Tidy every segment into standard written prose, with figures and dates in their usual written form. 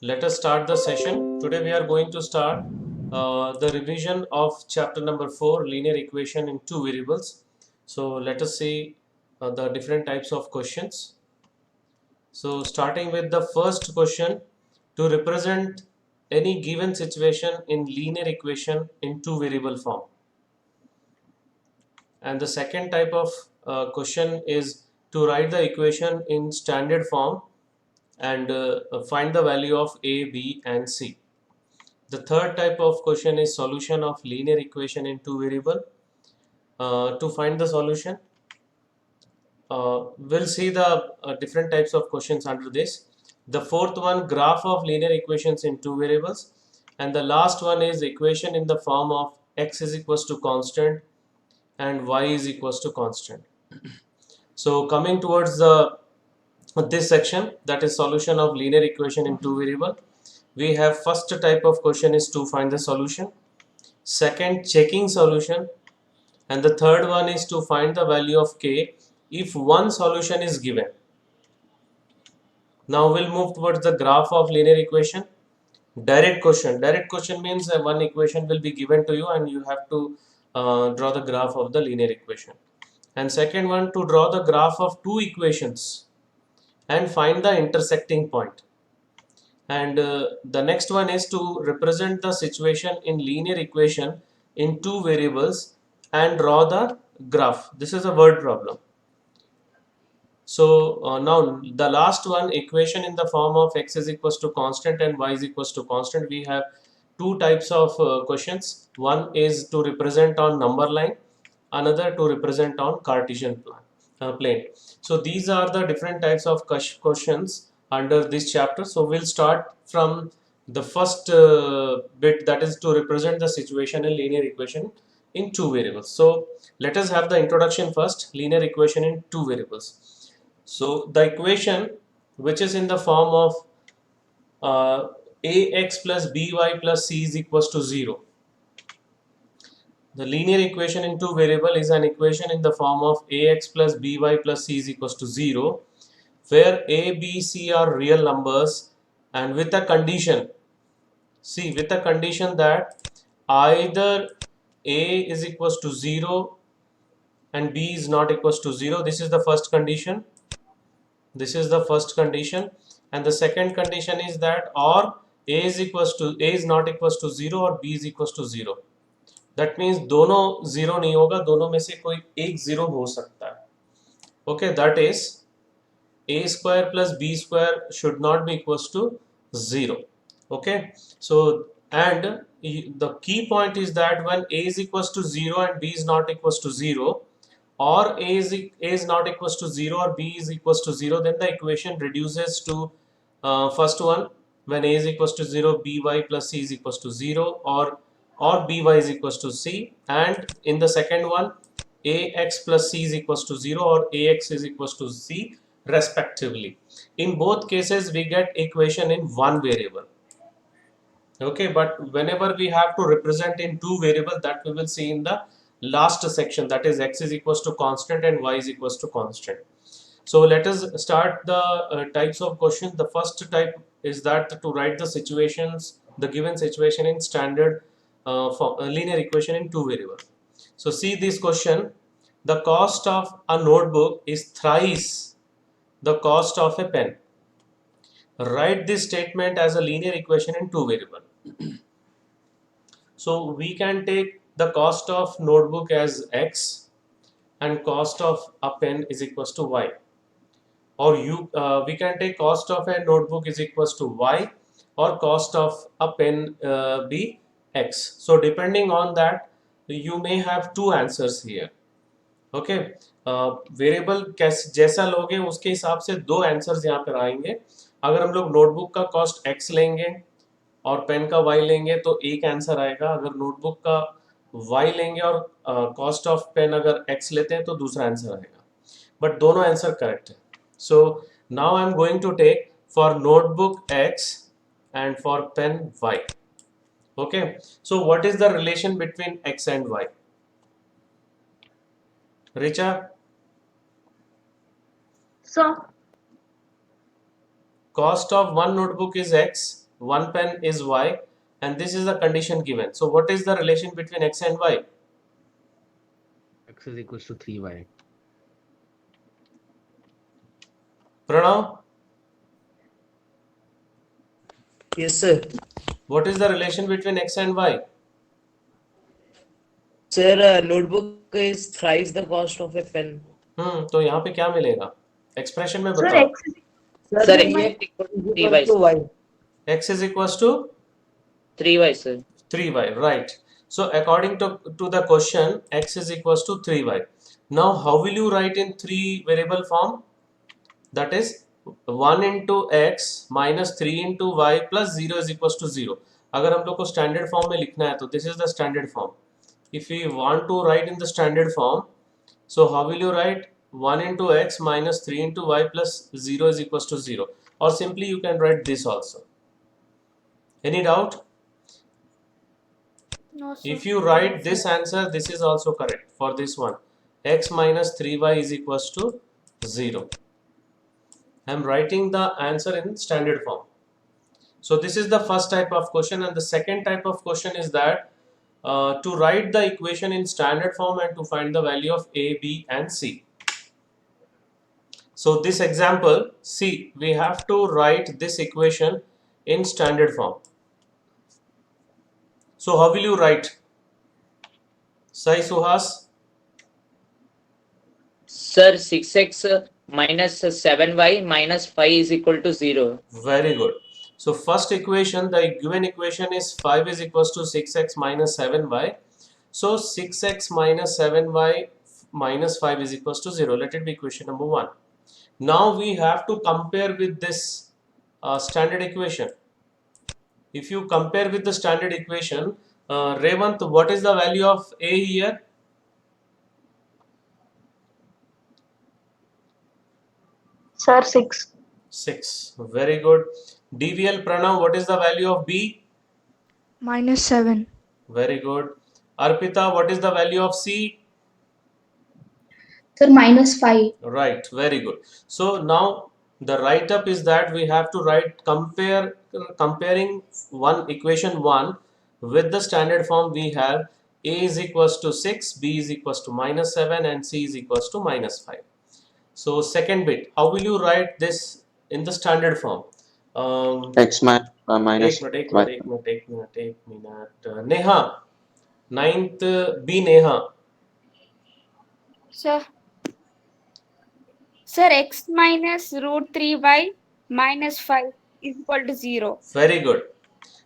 Let us start the session. Today we are going to start the revision of chapter number 4, linear equation in two variables. So let us see the different types of questions. So starting with the first question, to represent any given situation in linear equation in two variable form. And the second type of question is to write the equation in standard form and find the value of A, B and C. The third type of question is solution of linear equation in two variable. To find the solution, we'll see the different types of questions under this. The fourth one, graph of linear equations in two variables. And the last one is equation in the form of x is equals to constant and y is equals to constant. So coming towards the this section, that is solution of linear equation in two variable, we have first type of question is to find the solution, second checking solution, and the third one is to find the value of k if one solution is given. Now we'll move towards the graph of linear equation. Direct question means one equation will be given to you and you have to draw the graph of the linear equation. And second one, to draw the graph of two equations and find the intersecting point. And the next one is to represent the situation in linear equation in two variables and draw the graph. This is a word problem. So now the last one, equation in the form of x is equals to constant and y is equals to constant. We have two types of questions. One is to represent on number line, another to represent on Cartesian plane. So these are the different types of questions under this chapter. So we'll start from the first bit, that is to represent the situation in linear equation in two variables. So let us have the introduction first, linear equation in two variables. So the equation which is in the form of ax plus by plus c is equals to 0. The linear equation in two variable is an equation in the form of ax plus by plus c is equals to 0, where a, b, c are real numbers and with a condition. See, with a condition that either a is equals to 0 and b is not equals to 0. This is the first condition. This is the first condition, and the second condition is that or a is not equals to 0 or b is equals to 0. That means दोनों zero नहीं होगा, दोनों में से कोई एक zero हो सकता है. Okay, that is a square plus b square should not be equals to 0. Okay, so and the key point is that when a is equals to 0 and b is not equals to 0, or a is not equals to 0 or b is equals to 0, then the equation reduces to first one, when a is equals to 0, by plus c is equals to 0, or by is equals to c, and in the second one, ax plus c is equals to 0 or ax is equals to c respectively. In both cases we get equation in one variable. Okay, but whenever we have to represent in two variable, that we will see in the last section, that is x is equals to constant and y is equals to constant. So let us start the types of questions. The first type is that to write the situations, the given situation in standard linear equation in two variable. So see this question, the cost of a notebook is thrice the cost of a pen. Write this statement as a linear equation in two variable. So we can take the cost of notebook as x and cost of a pen is equals to y, or we can take cost of a notebook is equals to y or cost of a pen be x. So depending on that, you may have two answers here. Okay, variable जैसा लोगे उसके हिसाब से दो answers यहाँ पर आएंगे. अगर हम लोग नोटबुक का कॉस्ट x लेंगे और पेन का y लेंगे तो एक आंसर आएगा. अगर नोटबुक का y लेंगे और कॉस्ट ऑफ पेन अगर x लेते हैं तो दूसरा आंसर आएगा. बट दोनों आंसर करेक्ट है. So now I am going to take for notebook x and for pen y. Okay, so what is the relation between x and y? Richa? So Cost of one notebook is x 1 pen is y, and this is the condition given. So what is the relation between x and y? X is equals to 3y. Pranav, Yes, sir. what is the relation between x and y? Sir, notebook is thrice the cost of a pen. तो यहाँ पे क्या मिलेगा? Expression में Sir, बताओ. x is Sir, Sir, AX equals to 3y. To y. X is equals to 3y, sir. 3y, right? So according to the question, x is equals to 3y. Now how will you write in 3 variable form? That is 1 into x minus 3 into y plus 0 is equals to 0. अगर हम लोग को standard form में लिखना है तो this is the standard form. If we want to write in the standard form, so how will you write 1 into x minus 3 into y plus 0 is equals to 0, or simply you can write this also. Any doubt? No, sir. If you write this answer, this is also correct for this one. X minus 3y is equals to 0. I am writing the answer in standard form. So this is the first type of question, and the second type of question is that to write the equation in standard form and to find the value of a, b and c. So this example, see, we have to write this equation in standard form. So how will you write? Sai Suhas? Sir, 6x minus 7y minus 5 is equal to 0. Very good. So first equation, the given equation is 5 is equals to 6x minus 7y. So 6x minus 7y minus 5 is equals to 0. Let it be equation number 1. Now we have to compare with this standard equation. If you compare with the standard equation, Revant, what is the value of a here? Sir, 6. 6. Very good. DVL Pranav, what is the value of b? Minus 7. Very good. Arpita, what is the value of c? Sir, minus 5. Right, very good. So now the write up is that we have to write comparing one equation 1 with the standard form. We have a is equals to 6, b is equals to minus 7 and c is equals to minus 5. So second bit, how will you write this in the standard form? X minus एक y. Minute Neha, 9th B Neha. Sir, x minus root 3y minus 5 is equal to 0. Very good.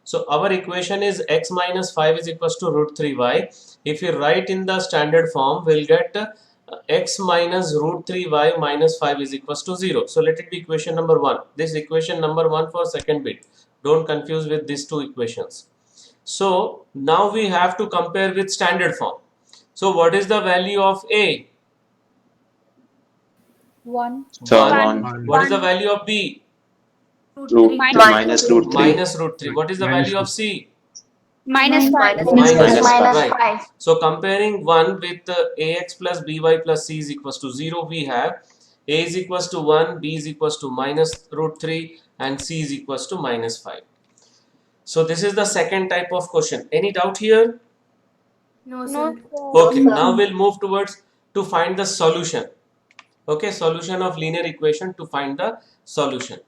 So our equation is x minus 5 is equals to root 3y. If you write in the standard form, we'll get x minus root 3y minus 5 is equals to 0. So let it be equation number 1. This equation number 1 for second bit. Don't confuse with these two equations. So now we have to compare with standard form. So what is the value of a? 1. So 1. 1 What is the value of b? root minus root 3. Minus root 3. What is the Minus value of c? Minus 5. Minus five. 5. So comparing 1 with ax plus by plus c is equals to 0, we have a is equals to 1, b is equals to minus root 3 and c is equals to minus 5. So this is the second type of question. Any doubt here? No, No, sir. Okay, now we'll move towards to find the solution. Okay, solution of linear equation, to find the solution.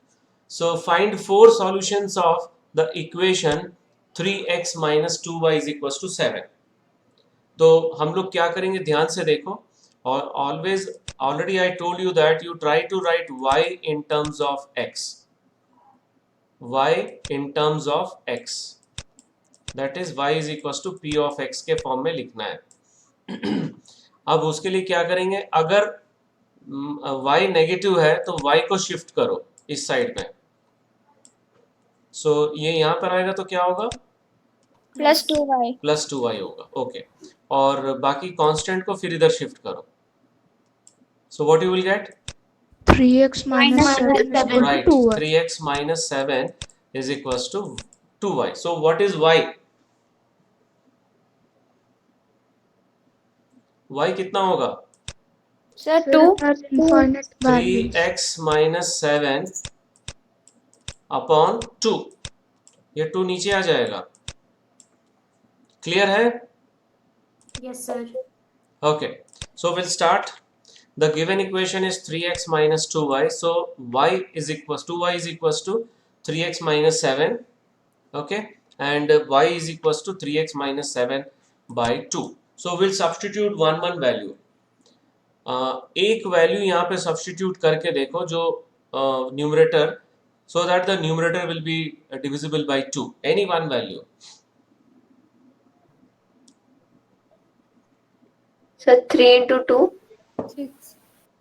So find 4 solutions of the equation 3x minus 2y is equals to 7. तो हम लोग क्या करेंगे, ध्यान से देखो. और always, already I told you that you try to write y in terms of x. Y in terms of x. That is y is equals to p of x के फॉर्म में लिखना है. अब उसके लिए क्या करेंगे, अगर y नेगेटिव है तो y को शिफ्ट करो इस साइड में. सो ये यहाँ पर आएगा तो क्या होगा, plus 2y. प्लस 2y होगा. ओके, और बाकी कांस्टेंट को फिर इधर शिफ्ट करो. So what you will gate, 3x minus 7 is equal right, to 2y. 3x minus 7 is equals to 2y. So what is y? y कितना होगा, Sir, 2. Infinite values. 3x minus 7 upon 2. ये 2 नीचे आ जाएगा. Clear है? Yes, sir. Okay, so we'll start. The given equation is 3x minus 2y. So y is equals to 3x minus 7. Okay, and y is equals to 3x minus 7 by 2. So we'll substitute one value. एक value यहाँ पे substitute करके देखो जो numerator, so that the numerator will be divisible by 2. Any one value. So 3 into 2.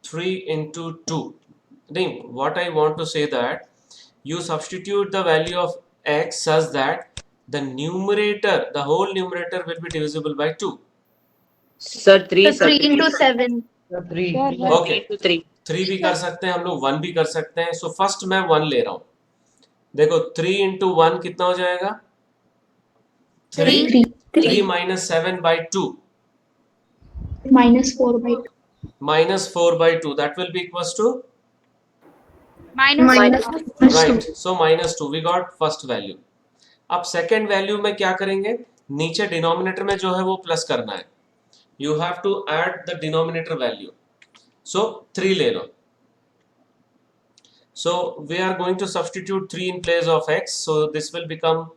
3 into 2. Then what I want to say that you substitute the value of x such that the numerator, the whole numerator will be divisible by 2. Sir, 3 So 3 into 7. Okay. 3. 3 भी कर सकते हैं हम लोग, 1 भी कर सकते हैं. सो फर्स्ट मैं 1 ले रहा हूं. देखो 3 into 1 कितना हो जाएगा? 3. 3 minus 7 by 2. Minus 4 by 2. Minus 4 by 2. That will be equals to? minus Right. So minus 2. We got first value. अब second value में क्या करेंगे? नीचे denominator में जो है वो प्लस करना है. You have to add the denominator value. So 3 ले लो. So we are going to substitute 3 in place of x. So this will become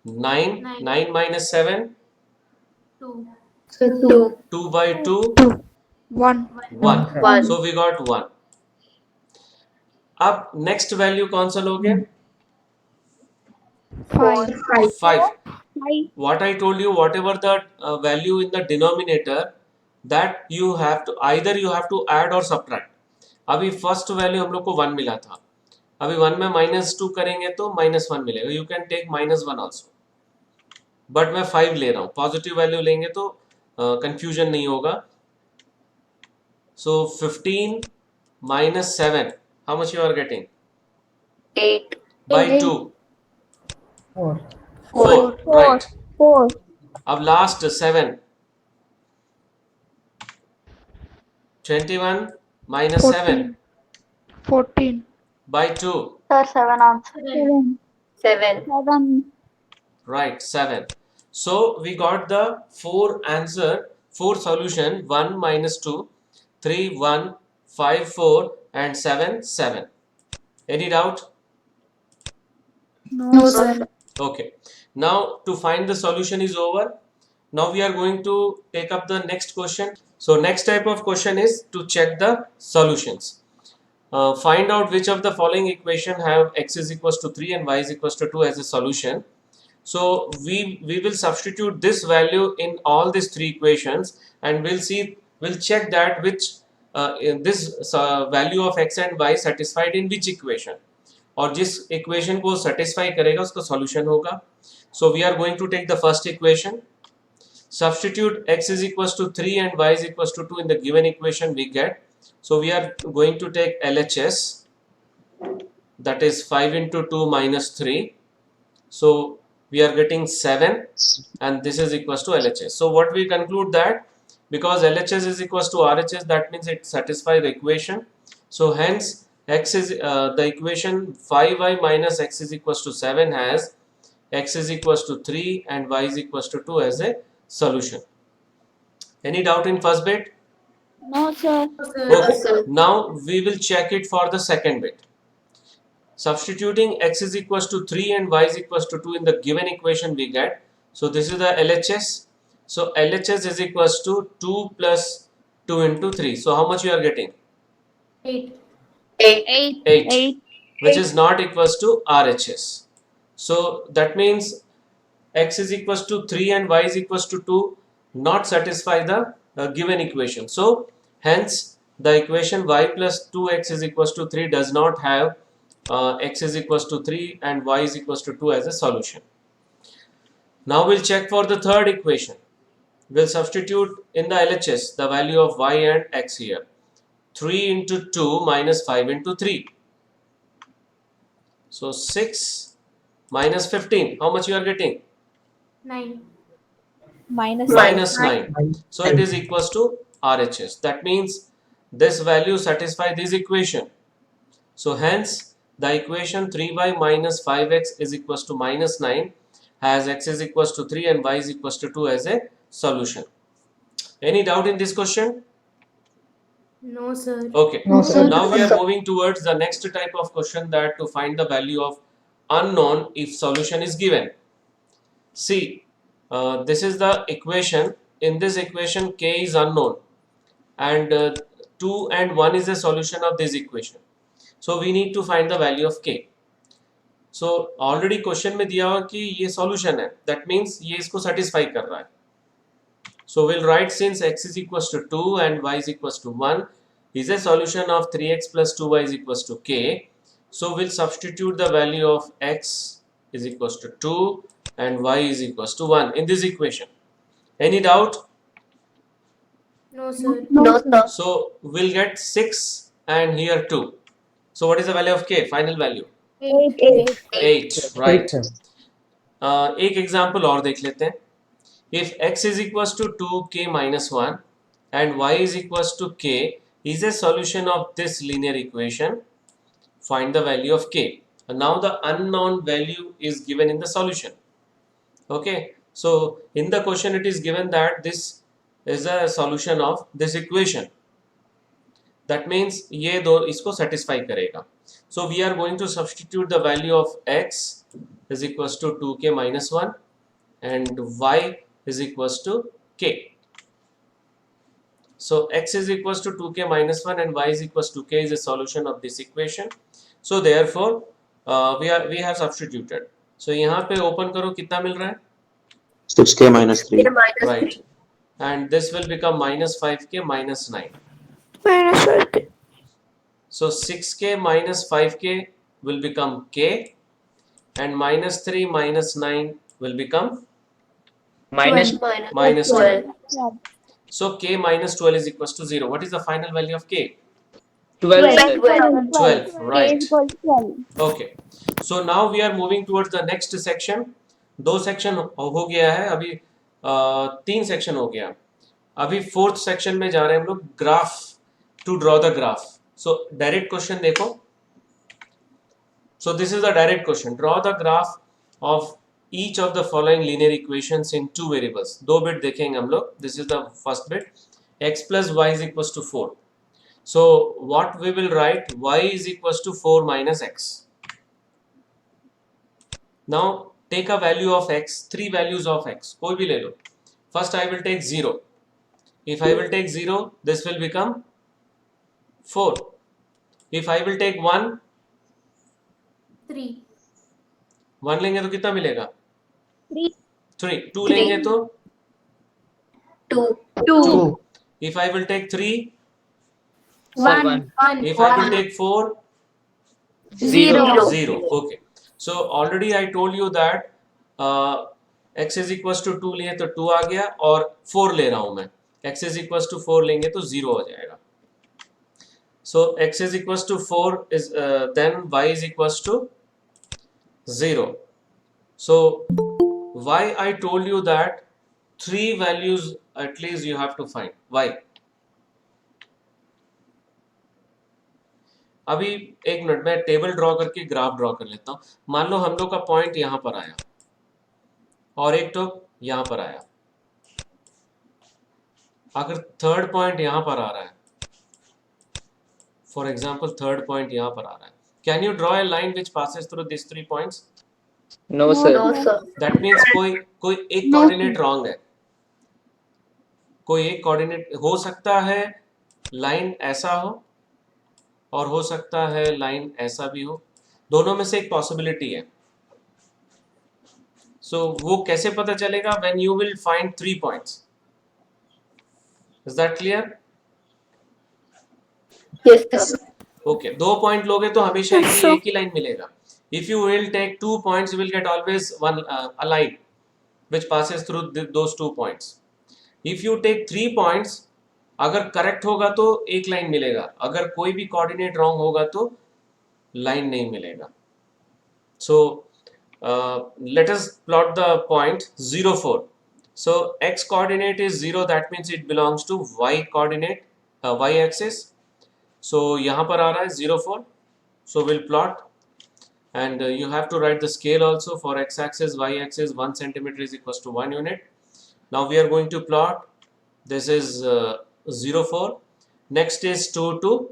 9. 9 minus 7. 2. So 2. 2 by 2. 1. 1. 1. So we got 1. अब next value कौन सा लोगे? 5. 5. 5. What I told you, whatever the value in the denominator, that you have to either you have to add or subtract. अभी first value हम लोग को 1 मिला था, अभी 1 में -2 करेंगे तो -1 मिलेगा. You can take -1 also, but मैं 5 ले रहा हूँ. पॉजिटिव वैल्यू लेंगे तो कंफ्यूजन नहीं होगा. सो 15 minus 7, how much you are getting? 8. By 2. 4. Right. 4. अब last 7. 21 minus 7 14. by 2. Sir, 7 answer. 7. 7. Right, 7. So we got the 4 answer, 4 solution: 1 minus 2, 3 1, 5 4, and 7 7. Any doubt? No, sir. Okay. Now to find the solution is over. Now we are going to take up the next question. So next type of question is to check the solutions. Find out which of the following equation have x is equals to 3 and y is equals to 2 as a solution. So we will substitute this value in all these 3 equations, and we'll check that which in this value of x and y satisfied in which equation, और जिस equation को satisfy करेगा उसका solution होगा. So we are going to take the first equation. Substitute x is equals to 3 and y is equals to 2 in the given equation we get. So we are going to take LHS, that is 5 into 2 minus 3. So we are getting 7, and this is equals to LHS. So what we conclude that because LHS is equals to RHS, that means it satisfies the equation. So hence x is the equation 5y minus x is equals to 7 has x is equals to 3 and y is equals to 2 as a solution. Any doubt in first bit? No, sir. Okay. Now we will check it for the second bit. Substituting x is equals to 3 and y is equals to 2 in the given equation we get. So this is the LHS. So LHS is equals to 2 plus 2 into 3. So how much you are getting? 8. 8. 8. Which is not equals to RHS. So that means x is equals to 3 and y is equals to 2 not satisfy the given equation. So hence the equation y plus 2x is equals to 3 does not have x is equals to 3 and y is equals to 2 as a solution. Now we'll check for the third equation. We'll substitute in the LHS the value of y and x here. 3 into 2 minus 5 into 3. So 6 minus 15. How much you are getting? 9. Minus 9. So it is equals to RHS. That means this value satisfies this equation. So hence the equation 3y minus 5x is equals to minus 9 has x is equals to 3 and y is equals to 2 as a solution. Any doubt in this question? No, sir. Okay. No, sir. Now we are moving towards the next type of question, that to find the value of unknown if solution is given. See, this is the equation. In this equation, k is unknown and 2 and 1 is the solution of this equation. So we need to find the value of k. So already question में दिया हुआ कि ये solution है. That means ये इसको satisfy कर रहा है. So we'll write, since x is equals to 2 and y is equals to 1 is a solution of 3x plus 2y is equals to k. So we'll substitute the value of x is equals to 2 and y is equals to 1 in this equation. Any doubt? No, sir. No, sir. So we'll get 6 and here 2. So what is the value of k? Final value 8, right? एक example और देख लेते हैं. If x is equals to 2k minus 1 and y is equals to k is a solution of this linear equation, find the value of k. And now the unknown value is given in the solution. Okay, so in the question it is given that this is a solution of this equation. That means ये दो इसको satisfy करेगा. So we are going to substitute the value of x is equals to 2k minus 1 and y is equals to k. So x is equals to 2k minus 1 and y is equals to k is a solution of this equation. So therefore we have substituted. So यहाँ पे open करो, कितना मिल रहा है? 6k minus 3. Right. And this will become minus 5k minus 9. Minus 5k. So 6k minus 5k will become k and minus 3 minus 9 will become minus minus 12. So k minus 12 is equals to 0. What is the final value of k? 12, sir. 12, right. K equals 12. Okay. So now we are moving towards the next section. 2 section हो गया है अभी, 3 section हो गया. अभी 4th section में जा रहे हैं हम लोग, graph, to draw the graph. So direct question देखो. So this is the direct question. Draw the graph of each of the following linear equations in 2 variables. 2 bit देखेंगे हम लोग. This is the first bit. X plus y is equals to 4. So what we will write? Y is equals to 4 minus x. Now take a value of x, 3 values of x. कोई भी ले लो. First I will take 0. If I will take 0, this will become 4. If I will take 1, 3. 1 लेंगे तो कितना मिलेगा? 3. 2 3. लेंगे तो 2. if I will take 3, Sir, 1. if I will take 4, 0. 0. Okay. So already I told you that x is equals to 2 लिए तो 2 आ गया और 4 ले रहा हूं मैं. x is equals to 4 लेंगे तो 0 हो जाएगा. So x is equals to 4 is then y is equals to 0. So why I told you that 3 values at least you have to find. Why? अभी एक मिनट में टेबल ड्रॉ करके graph draw कर लेता हूं. मान लो हम लोग का पॉइंट यहां पर आया और एक तो यहां पर आया. अगर थर्ड पॉइंट यहां पर आ रहा है, फॉर एग्जांपल थर्ड पॉइंट यहां पर आ रहा है, can you draw a line which passes through this 3 points? no, sir. That means कोई एक कोऑर्डिनेट रॉन्ग है. कोई एक कोऑर्डिनेट हो सकता है लाइन ऐसा हो और हो सकता है लाइन ऐसा भी हो. दोनों में से एक पॉसिबिलिटी है. सो वो कैसे पता चलेगा? When you will find 3 points. Is that clear? Yes. Okay. 2 point लोगे तो हमेशा एक ही लाइन मिलेगा. If you will take 2 points you will get always one a line which passes through those 2 points. If you take 3 points, अगर correct होगा तो एक लाइन मिलेगा, अगर कोई भी कोऑर्डिनेट रॉन्ग होगा तो लाइन नहीं मिलेगा. So let us plot the point 0 4. So x coordinate is 0, that means it belongs to y coordinate, y axis. So यहाँ पर आ रहा है 0 4. So we'll plot and you have to write the scale also. For x-axis, y-axis, 1 centimeter is equals to 1 unit. Now we are going to plot. This is 0 4. Next is 2 2.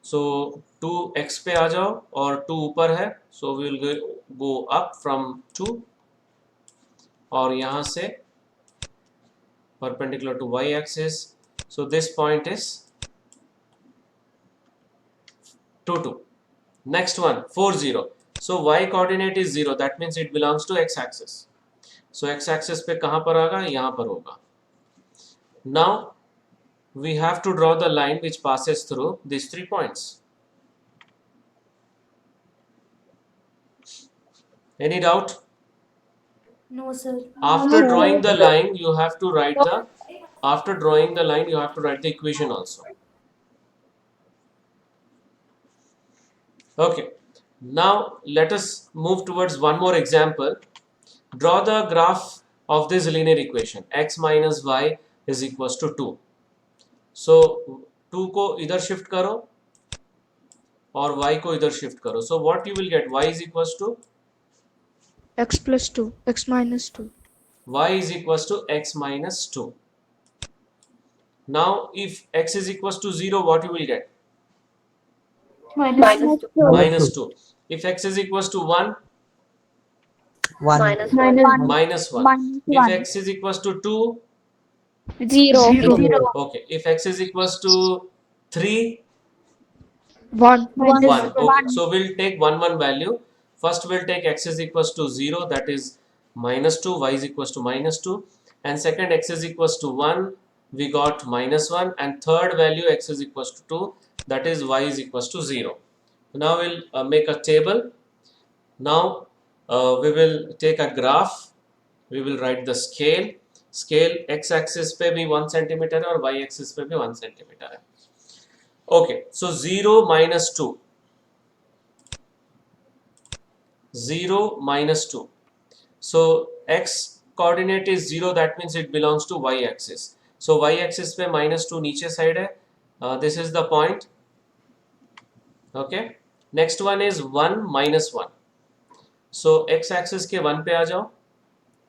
So 2 x पे आ जाओ और 2 ऊपर है, so we will go up from 2 और यहाँ से perpendicular to y axis. So this point is 2 2. Next one 4 0. So y coordinate is 0, that means it belongs to x axis. So x axis पे कहाँ पर आएगा? यहाँ पर होगा. Now we have to draw the line which passes through these 3 points. Any doubt? No, sir. After drawing the line, you have to write the. After drawing the line, you have to write the equation also. Okay. Now let us move towards one more example. Draw the graph of this linear equation. X minus y is equals to 2. So 2 को इधर shift करो और y को इधर shift करो. So what you will get? Y is equals to X plus 2, X minus 2. y is equals to x minus 2. Now if x is equals to 0, what you will get? Minus 2. If x is equals to 1, minus 1. If x is equals to 2, 0. okay. If x is equals to 3, 1. 1. Okay. So we'll take 1 1 value. First we'll take x is equals to 0, that is minus 2, y is equals to minus 2, and second x is equals to 1, we got minus 1, and third value x is equals to 2, that is y is equals to 0. Now we'll make a table. Now we will take a graph. We will write the scale. Scale x axis पे भी 1 centimeter और y axis पे भी 1 centimeter है. Okay, so 0 minus 2. 0 minus 2. So x coordinate is 0, that means it belongs to y axis. So y axis पे minus 2 नीचे side है. This is the point. Okay. Next one is 1 minus 1. So x axis के 1 पे आ जाओ.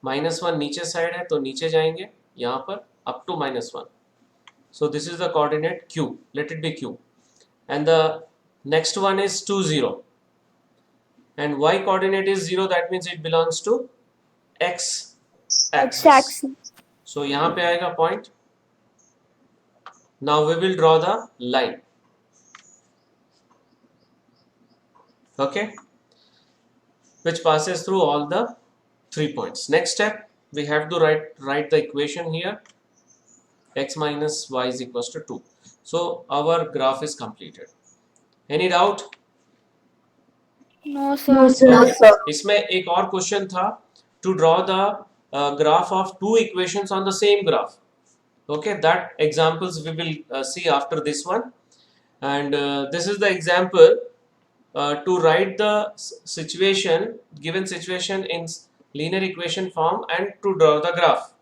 Minus 1 नीचे side है तो नीचे जाएंगे यहाँ पर up to minus 1. So this is the coordinate q. Let it be q. And the next one is 2 0. And y coordinate is 0, that means it belongs to x axis. So यहाँ पे आएगा point. Now we will draw the line. Okay, which passes through all the 3 points. Next step, we have to write the equation here. X minus y is equals to 2. So our graph is completed. Any doubt? No, sir. इसमें एक और question था, to draw the graph of 2 equations on the same graph. Okay, that examples we will see after this one. And this is the example to write the given situation in linear equation form and to draw the graph.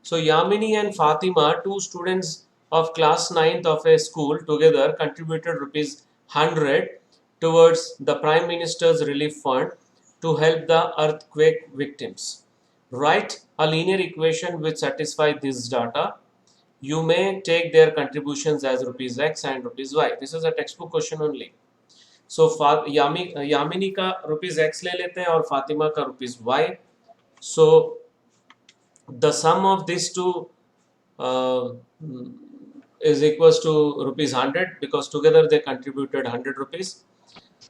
So Yamini and Fatima, 2 students of class 9th of a school, together contributed ₹100 towards the Prime Minister's Relief Fund to help the earthquake victims. Write a linear equation which satisfies this data. You may take their contributions as ₹X and ₹Y. This is a textbook question only. So Yamini का ₹X ले लेते हैं और Fatima का ₹Y. So the sum of these two is equals to ₹100 because together they contributed ₹100.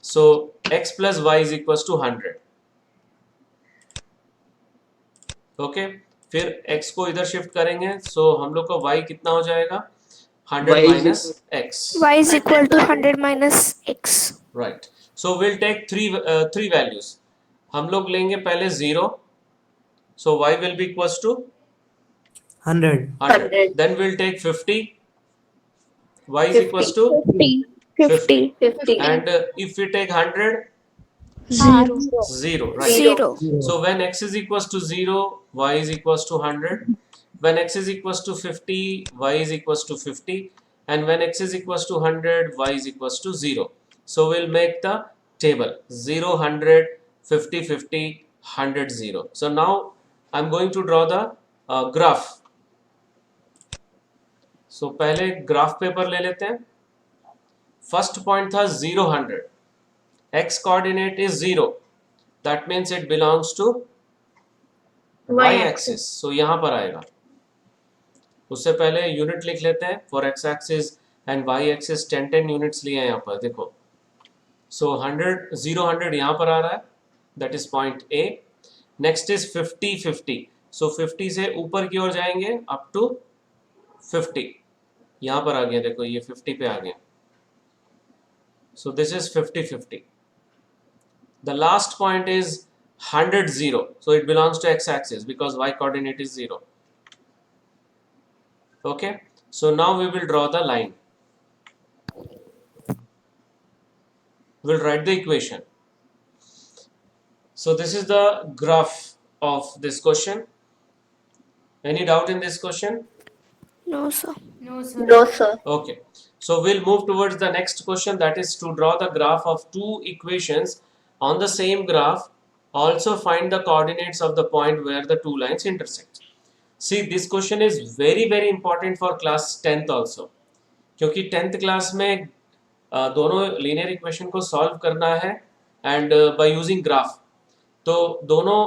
So x plus y is equals to 100. Okay, फिर x को इधर shift करेंगे, so हम लोग का y कितना हो जाएगा? 100 minus x. Y is equal to 100 minus x. Right. So we'll take three values. हम लोग लेंगे पहले 0. So y will be equals to 100. Then we'll take 50. Y is equals to 50. And if we take 100, 0, right? 0. So when x is equals to 0, y is equals to 100. When x is equals to 50, y is equals to 50. And when x is equals to 100, y is equals to 0. So we'll make the table 0 100 50 50 100 0. So now I'm going to draw the graph. So पहले graph paper ले लेते हैं. First point था 0 100. X coordinate is 0. That means it belongs to y axis. So यहाँ पर आएगा. उससे पहले यूनिट लिख लेते हैं. For x axis and y axis 10 units लिए हैं यहाँ पर. देखो. So 100 0 100 यहाँ पर आ रहा है. That is point A. Next is 50 50. So 50 से ऊपर की ओर जाएंगे up to 50. यहाँ पर आ गया. देखो ये 50 पे आ गया. So this is 50 50. The last point is 100 0. So it belongs to x axis because y coordinate is 0. Okay. So now we will draw the line. We'll write the equation. So this is the graph of this question. Any doubt in this question? No, sir. No, sir. Okay. So we'll move towards the next question, that is to draw the graph of two equations on the same graph. Also find the coordinates of the point where the two lines intersect. See, this question is very important for class 10th also. क्योंकि 10th class में दोनों linear equation को solve करना है and by using graph. तो दोनों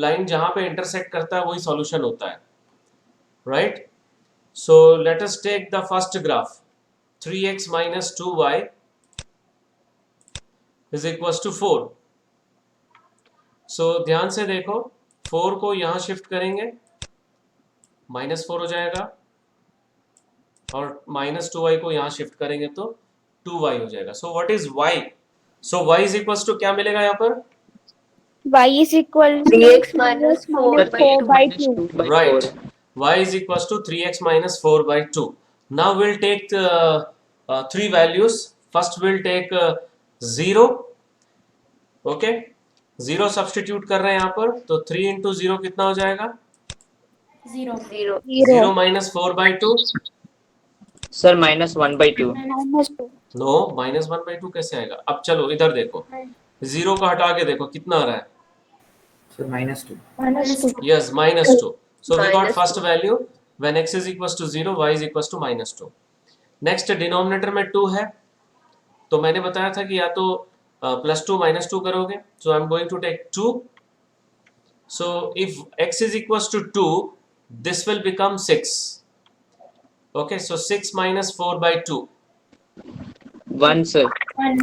line जहाँ पे इंटरसेक्ट करता है वही सॉल्यूशन होता है. Right. So let us take the first graph. 3x minus 2y is equals to 4. So ध्यान से देखो, 4 को यहाँ शिफ्ट करेंगे, -4 हो जाएगा, और -2y को यहाँ शिफ्ट करेंगे तो 2y हो जाएगा. So what is y? So y is equals to क्या मिलेगा यहाँ पर? Y is equal to 3x minus 4 4 by 2. Right. Y is equals to 3x minus 4 by 2. Now we'll take three values. First we'll take 0. Okay. 0 substitute कर रहे हैं यहाँ पर. तो 3 into 0 कितना हो जाएगा? 0. 0 minus 4 by 2. Sir, minus 1 by 2. -2. No, minus 1 by 2 कैसे आएगा? अब चलो इधर देखो. 0 को हटा के देखो कितना आ रहा है? So minus 2. Yes, minus 2. So we got Minus first value when x is equals to 0, y is equals to minus 2. Next denominator में 2 है, तो मैंने बताया था कि या तो +2 -2 करोगे. So I'm going to take 2. So if x is equals to 2, this will become 6. Okay, so 6 minus 4 by 2. 1, sir.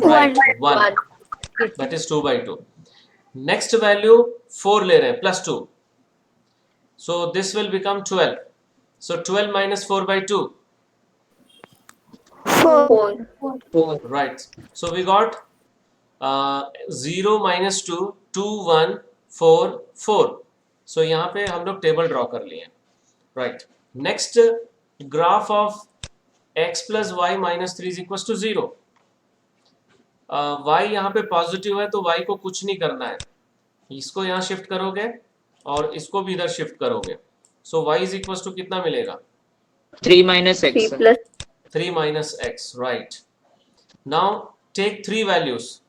Right, 1. 1. That is 2 by 2. Next value 4 ले रहे हैं, +2. So this will become 12. So 12 minus 4 by 2. 4. 4. Right. So we got 0 minus 2, 2, 1, 4, 4. So यहाँ पे हम लोग table draw कर लिए हैं. Right. Next graph of x plus y minus 3 is equals to 0. y यहाँ पे पॉजिटिव है तो y को कुछ नहीं करना है. इसको यहाँ शिफ्ट करोगे और इसको भी इधर शिफ्ट करोगे. So y is equals to कितना मिलेगा? 3 minus x. 3 plus 3 minus x. Right. Now take three values.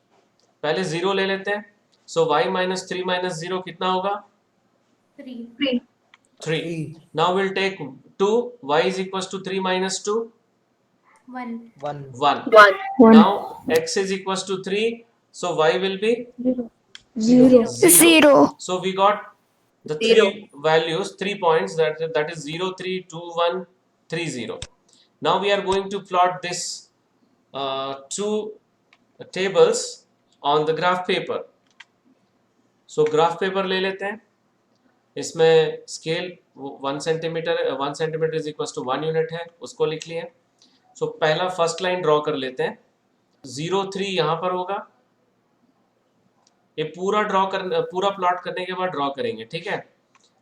पहले 0 ले लेते हैं. So y minus 3 minus 0 कितना होगा? 3. 3. Now we'll take 2. Y is equals to 3 minus 2. 1. 1. 1. Now x is equals to 3. So y will be 0. 0. So we got the Zero. three values, 3 points, that is 0, 3, 2, 1, 3, 0. Now we are going to plot this two tables on the graph paper. So graph paper ले लेते हैं. इसमें scale 1 centimetre, 1 centimetre is equal to 1 unit है, उसको लिख लिए. सो पहला first line draw कर लेते हैं. 0 3 यहाँ पर होगा. ये पूरा पूरा प्लॉट करने के बाद ड्रॉ करेंगे. ठीक है.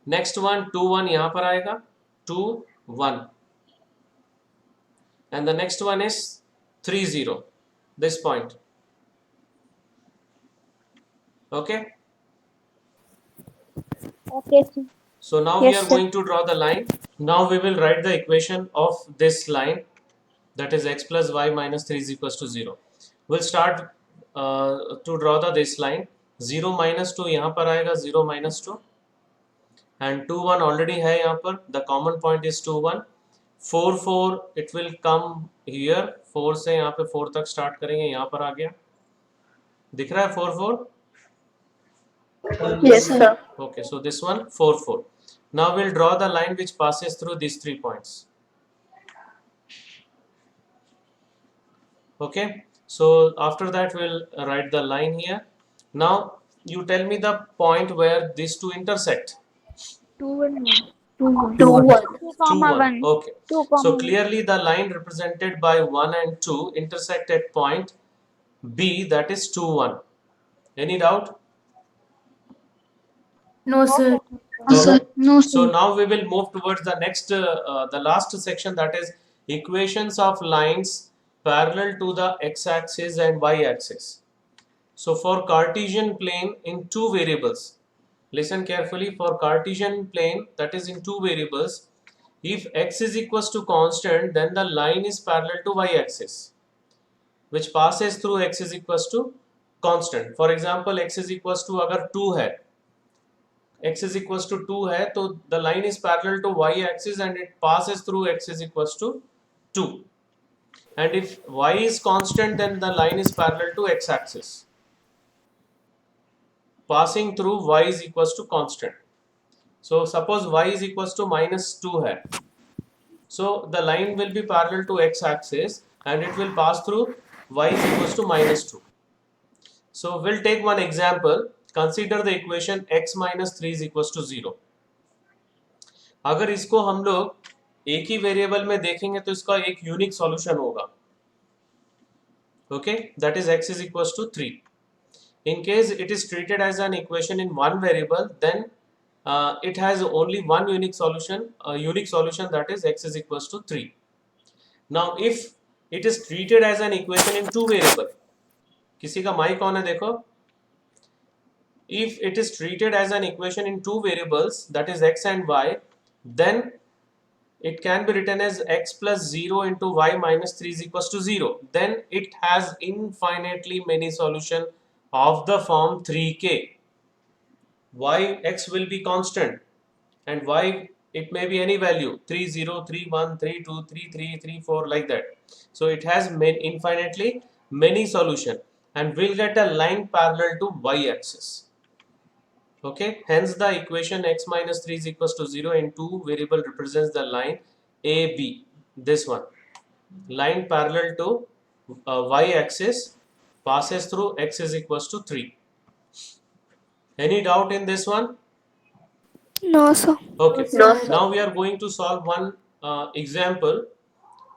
नेक्स्ट 1 2 1 यहाँ पर आएगा. 2 1 and the next one is 3 0 this point. Okay. Okay, sir. So now Yes, we are sir. going to draw the line. Now we will write the equation of this line, that is x plus y minus 3 is equals to 0. We'll start to draw this line. 0 minus 2 यहाँ पर आएगा, 0 minus 2 and 2 1 already है यहाँ पर. The common point is 2 1. 4 4 it will come here. 4 से यहाँ पे 4 तक start करेंगे, यहाँ पर आ गया. दिख रहा है 4 4? Yes, sir. Okay, so this one 4 4. Now we'll draw the line which passes through these 3 points. Okay, so after that we'll write the line here. Now you tell me the point where these two intersect. 2 and 1. 2, 2 comma 1. 1. Okay, 2, comma so 1. clearly the line represented by 1 and 2 intersect at point B, that is 2 1. Any doubt? No, sir. No, So now we will move towards the next, the last section, that is equations of lines parallel to the x-axis and y-axis. So for Cartesian plane in two variables, listen carefully, for Cartesian plane that is in two variables, if x is equals to constant, then the line is parallel to y-axis, which passes through x is equals to constant. For example, x is equals to अगर 2 है, x is equals to 2 है, तो the line is parallel to y axis and it passes through x is equals to 2. And if y is constant, then the line is parallel to x axis, passing through y is equals to constant. So suppose y is equals to minus 2 है, so the line will be parallel to x axis and it will pass through y is equals to minus 2. So we'll take one example. Consider the equation x minus 3 is equals to 0. अगर इसको हम लोग एक ही variable में देखेंगे तो इसका एक यूनिक सॉल्यूशन होगा. Okay, that is x is equals to 3. In case it is treated as an equation in one variable, then it has only one unique solution, that is x is equals to 3. Now if it is treated as an equation in two variable, किसी का mic on है देखो. If it is treated as an equation in two variables, that is x and y, then it can be written as x plus 0 into y minus 3 is equals to 0. Then it has infinitely many solution of the form 3k. Y, x will be constant and y it may be any value, 3 0, 3 1, 3 2, 3 3, 3 4, like that. So it has infinitely many solution and we'll get a line parallel to y axis. Okay, hence the equation x minus 3 is equals to 0 in two variable represents the line AB. This one, line parallel to y axis, passes through x is equals to 3. Any doubt in this one? No, sir. Okay, now we are going to solve one example.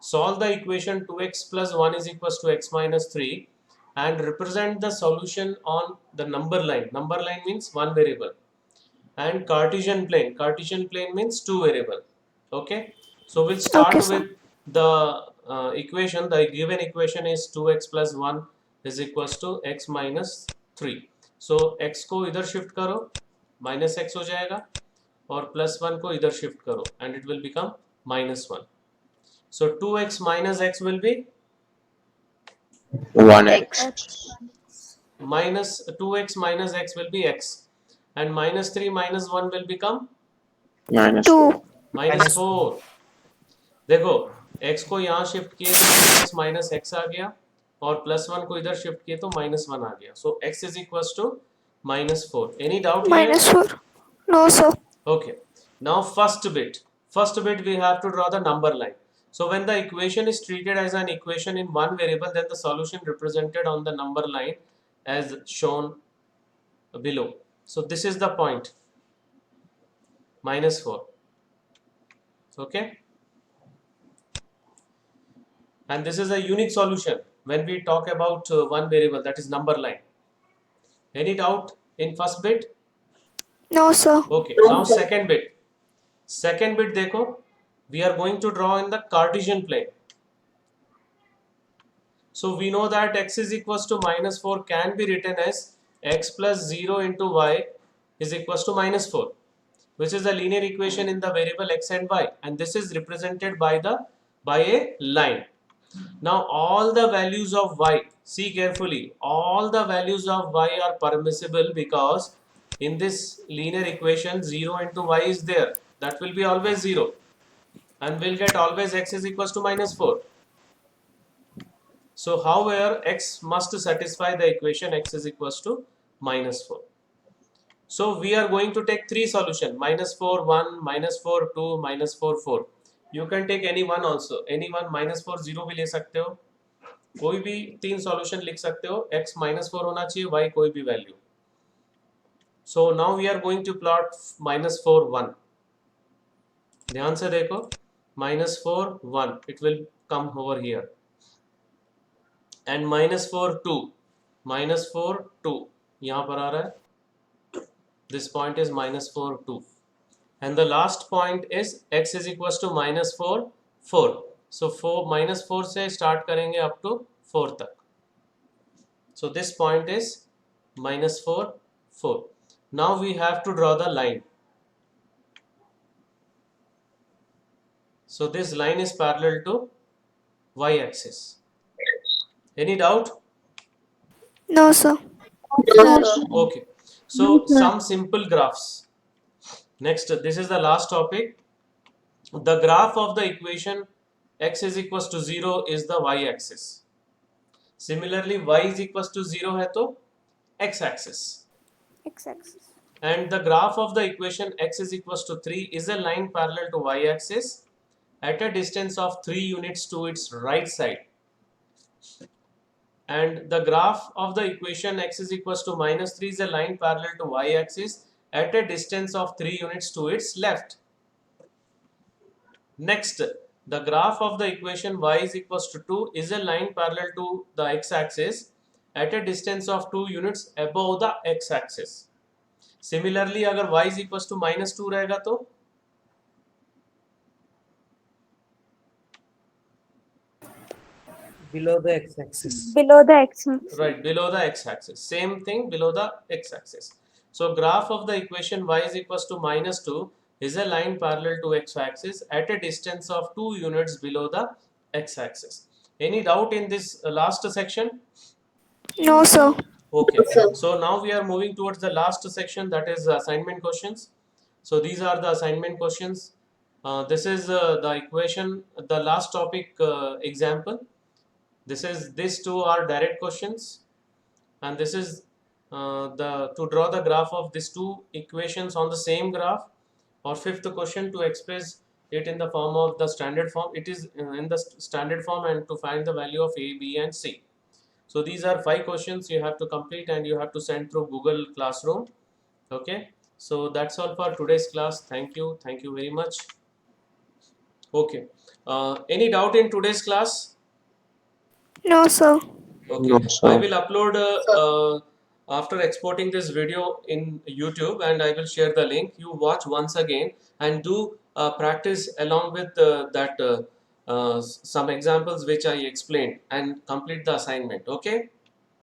Solve the equation 2x plus 1 is equals to x minus 3 and represent the solution on the number line. Number line means one variable, and Cartesian plane. Cartesian plane means two variable. Okay, so we'll start Okay, sir. with the equation. The given equation is 2x plus 1 is equals to x minus 3. So x को इधर shift करो, minus x हो जाएगा, और plus 1 को इधर shift करो and it will become minus 1. So 2x minus x will be 1x. minus 2x minus x will be x, and minus 3 minus 1 will become Minus 2. minus 4. देखो x को यहाँ shift किए तो x minus x आ गया, और plus 1 को इधर shift किए तो minus 1 आ गया. So x is equals to minus 4. Any doubt here? Minus 4. No, sir. Okay, now first bit we have to draw the number line. So when the equation is treated as an equation in one variable, then the solution represented on the number line as shown below. So this is the point, minus 4. Okay, and this is a unique solution when we talk about one variable, that is number line. Any doubt in first bit? No, sir. Okay, now second bit देखो, we are going to draw in the Cartesian plane. So we know that x is equals to minus 4 can be written as x plus 0 into y is equals to minus 4, which is the linear equation in the variable x and y, and this is represented by a line. Now all the values of y, see carefully, all the values of y are permissible because in this linear equation 0 into y is there. That will be always 0 and we'll get always x is equals to minus 4. So however x must satisfy the equation x is equals to minus 4. So we are going to take three solutions, minus 4 1, minus 4 2, minus 4 4. You can take any one also, any one, minus 4 0 भी ले सकते हो, कोई भी तीन solution लिख सकते हो, x minus 4 होना चाहिए, y कोई भी value. So now we are going to plot minus 4 1. ध्यान से देखो, minus 4 1, it will come over here, and minus 4 2, minus 4 2 यहाँ पर आ रहा है. This point is minus 4 2, and the last point is x is equals to minus 4 4. So 4 minus 4 से start करेंगे up to 4 तक. So this point is minus 4 4. Now we have to draw the line. So this line is parallel to y-axis. Any doubt? No, sir. Okay. So some simple graphs. Next, this is the last topic. The graph of the equation x is equals to 0 is the y-axis. Similarly, y is equals to 0 है तो x-axis. X-axis. And the graph of the equation x is equals to 3 is a line parallel to y-axis at a distance of 3 units to its right side. And the graph of the equation x is equals to minus 3 is a line parallel to y-axis at a distance of 3 units to its left. Next, the graph of the equation y is equals to 2 is a line parallel to the x-axis at a distance of 2 units above the x-axis. Similarly, अगर y is equals to minus 2 रहेगा तो Below the x-axis. Below the x-axis. right below the x-axis. Same thing below the x-axis. So graph of the equation y is equals to minus 2 is a line parallel to x-axis at a distance of 2 units below the x-axis. Any doubt in this last section? No, sir. Okay. So now we are moving towards the last section, that is assignment questions. So these are the assignment questions. This is the equation, the last topic example. These two are direct questions, and this is to draw the graph of these two equations on the same graph, or fifth question to express it in the form of the standard form. It is in the standard form, and to find the value of a, b and c. So these are 5 questions you have to complete and you have to send through Google Classroom. Okay, so that's all for today's class. Thank you very much. Okay, any doubt in today's class? No, sir. Okay, No, sir. I will upload after exporting this video in YouTube, and I will share the link. You watch once again and do practice along with some examples which I explained, and complete the assignment. Okay.